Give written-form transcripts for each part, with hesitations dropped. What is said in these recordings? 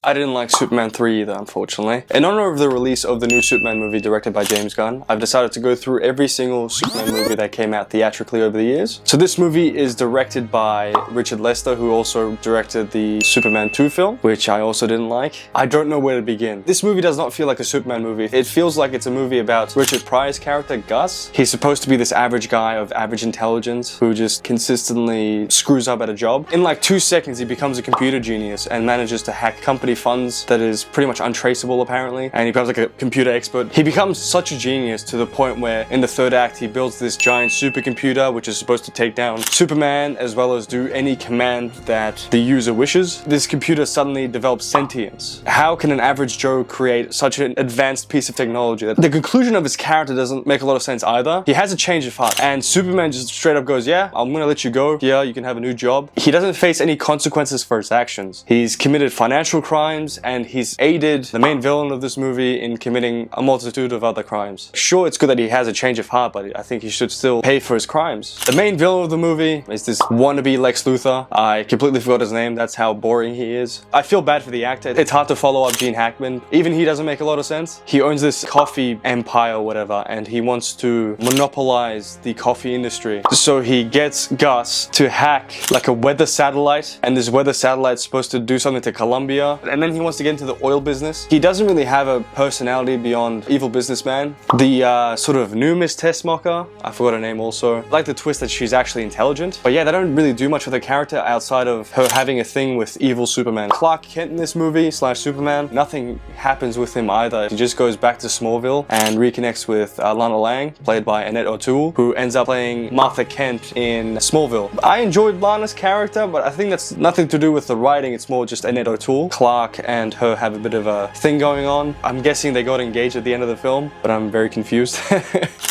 I didn't like Superman 3 either, unfortunately. In honor of the release of the new Superman movie directed by James Gunn, I've decided to go through every single Superman movie that came out theatrically over the years. So this movie is directed by Richard Lester, who also directed the Superman 2 film, which I also didn't like. I don't know where to begin. This movie does not feel like a Superman movie. It feels like it's a movie about Richard Pryor's character, Gus. He's supposed to be this average guy of average intelligence who just consistently screws up at a job. In like 2 seconds, he becomes a computer genius and manages to hack company funds that is pretty much untraceable apparently, and he becomes like a computer expert. He becomes such a genius to the point where in the third act he builds this giant supercomputer which is supposed to take down Superman as well as do any command that the user wishes. This computer suddenly develops sentience. How can an average Joe create such an advanced piece of technology? The conclusion of his character doesn't make a lot of sense either. He has a change of heart and Superman just straight up goes, yeah, I'm gonna let you go. Yeah, you can have a new job. He doesn't face any consequences for his actions. He's committed financial crimes and he's aided the main villain of this movie in committing a multitude of other crimes. Sure, it's good that he has a change of heart, but I think he should still pay for his crimes. The main villain of the movie is this wannabe Lex Luthor. I completely forgot his name. That's how boring he is. I feel bad for the actor. It's hard to follow up Gene Hackman. Even he doesn't make a lot of sense. He owns this coffee empire or whatever, and he wants to monopolize the coffee industry. So he gets Gus to hack like a weather satellite, and this weather satellite's supposed to do something to Colombia, and then he wants to get into the oil business. He doesn't really have a personality beyond evil businessman. The sort of new Miss Tessmacher, I forgot her name also. I like the twist that she's actually intelligent. But yeah, they don't really do much with her character outside of her having a thing with evil Superman. Clark Kent in this movie / Superman, nothing happens with him either. He just goes back to Smallville and reconnects with Lana Lang, played by Annette O'Toole, who ends up playing Martha Kent in Smallville. I enjoyed Lana's character, but I think that's nothing to do with the writing. It's more just Annette O'Toole. Clark and her have a bit of a thing going on. I'm guessing they got engaged at the end of the film, but I'm very confused.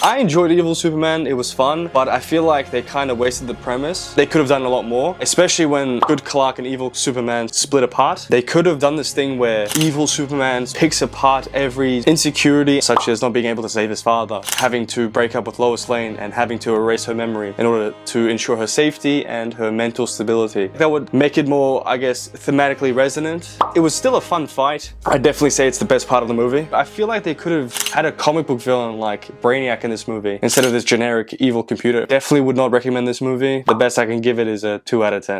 I enjoyed Evil Superman, it was fun, but I feel like they kind of wasted the premise. They could have done a lot more, especially when good Clark and evil Superman split apart. They could have done this thing where evil Superman picks apart every insecurity, such as not being able to save his father, having to break up with Lois Lane, and having to erase her memory in order to ensure her safety and her mental stability. That would make it more, I guess, thematically resonant. It was still a fun fight. I'd definitely say it's the best part of the movie. I feel like they could have had a comic book villain like Brainiac in this movie instead of this generic evil computer. Definitely would not recommend this movie. The best I can give it is a 2 out of 10.